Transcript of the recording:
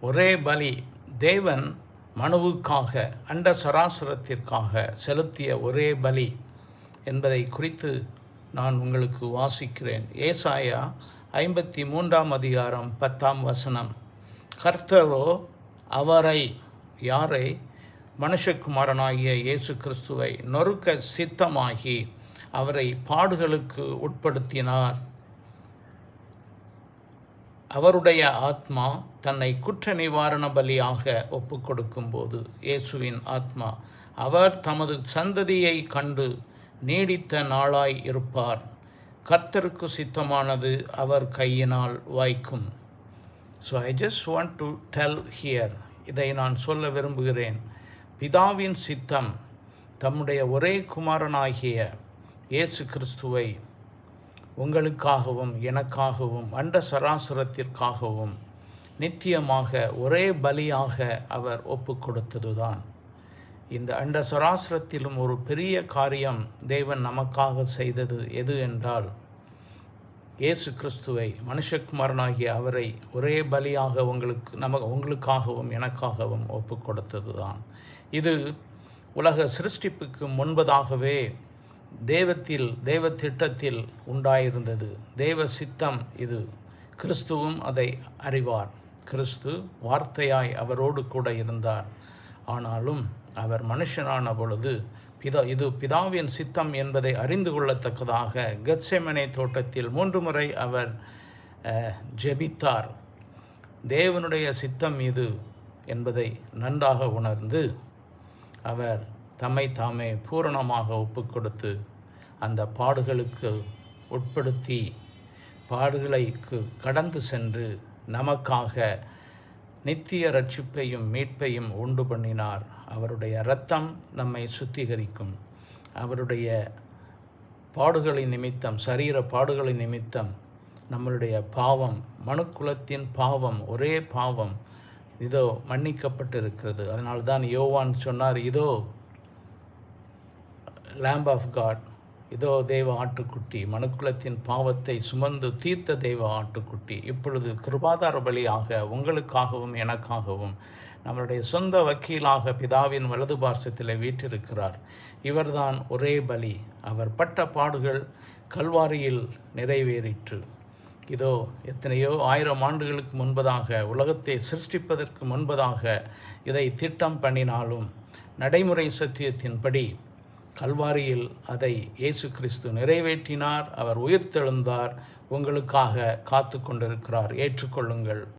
ஒரே பலி. தேவன் மனுவுக்காக, அண்ட சராசரத்திற்காக செலுத்திய ஒரே பலி என்பதை குறித்து நான் உங்களுக்கு வாசிக்கிறேன். ஏசாயா 53 அதிகாரம் 10 கர்த்தரோ அவரை, யாரை? மனுஷகுமாரனாகிய இயேசு கிறிஸ்துவை நொறுக்க சித்தமாகி அவரை பாடுகளுக்கு உட்படுத்தினார். அவருடைய ஆத்மா தன்னை குற்ற நிவாரண பலியாக ஒப்பு கொடுக்கும்போது, இயேசுவின் ஆத்மா, அவர் தமது சந்ததியை கண்டு நீடித்த நாளாய் இருப்பார். கர்த்தருக்கு சித்தமானது அவர் கையினால் வாய்க்கும். So I just want to tell here, இதை நான் சொல்ல விரும்புகிறேன். பிதாவின் சித்தம் தம்முடைய ஒரே குமாரனாகிய இயேசு கிறிஸ்துவை உங்களுக்காகவும் எனக்காகவும் அண்ட சராசரத்திற்காகவும் நித்தியமாக ஒரே பலியாக அவர் ஒப்பு கொடுத்ததுதான். இந்த அண்ட சராசரத்திலும் ஒரு பெரிய காரியம் தேவன் நமக்காக செய்தது எது என்றால், இயேசு கிறிஸ்துவை, மனுஷகுமாரனாகிய அவரை ஒரே பலியாக உங்களுக்காகவும் எனக்காகவும் ஒப்பு கொடுத்தது தான். இது உலக சிருஷ்டிப்புக்கு முன்பதாகவே தேவ திட்டத்தில் உண்டாயிருந்தது. தேவ சித்தம் இது. கிறிஸ்துவும் அதை அறிவார். கிறிஸ்து வார்த்தையாய் அவரோடு கூட இருந்தார். ஆனாலும் அவர் மனுஷனான பொழுது இது பிதாவின் சித்தம் என்பதை அறிந்து கொள்ளத்தக்கதாக கெத்செமனே தோட்டத்தில் 3 முறை அவர் ஜெபித்தார். தேவனுடைய சித்தம் இது என்பதை நன்றாக உணர்ந்து அவர் தம்மை தாமே பூரணமாக ஒப்பு கொடுத்து அந்த பாடுகளுக்கு உட்படுத்தி பாடுகளுக்கு கடந்து சென்று நமக்காக நித்திய ரட்சிப்பையும் மீட்பையும் உண்டு பண்ணினார். அவருடைய இரத்தம் நம்மை சுத்திகரிக்கும். அவருடைய பாடுகளின் நிமித்தம், சரீர பாடுகளின் நிமித்தம் நம்மளுடைய பாவம், மனுக்குலத்தின் பாவம், ஒரே பாவம் இதோ மன்னிக்கப்பட்டிருக்கிறது. அதனால்தான் யோவான் சொன்னார், இதோ லேம்ப் ஆஃப் காட், இதோ தெய்வ ஆட்டுக்குட்டி, மனுக்குலத்தின் பாவத்தை சுமந்து தீர்த்த தெய்வ ஆட்டுக்குட்டி, இப்பொழுது கிருபாதார பலியாக உங்களுக்காகவும் எனக்காகவும் நம்மளுடைய சொந்த வக்கீலாக பிதாவின் வலது பார்சத்தில் வீற்றிருக்கிறார். இவர்தான் ஒரே பலி. அவர் பட்ட பாடுகள் கல்வாரியில் நிறைவேறிற்று. இதோ எத்தனையோ 1000 ஆண்டுகளுக்கு முன்பதாக, உலகத்தை சிருஷ்டிப்பதற்கு முன்பதாக இதை திட்டம் பண்ணினாலும் நடைமுறை சத்தியத்தின்படி கல்வாரியில் அதை இயேசு கிறிஸ்து நிறைவேற்றினார். அவர் உயிர்த்தெழுந்தார். உங்களுக்காக காத்து கொண்டிருக்கிறார். ஏற்றுக்கொள்ளுங்கள்.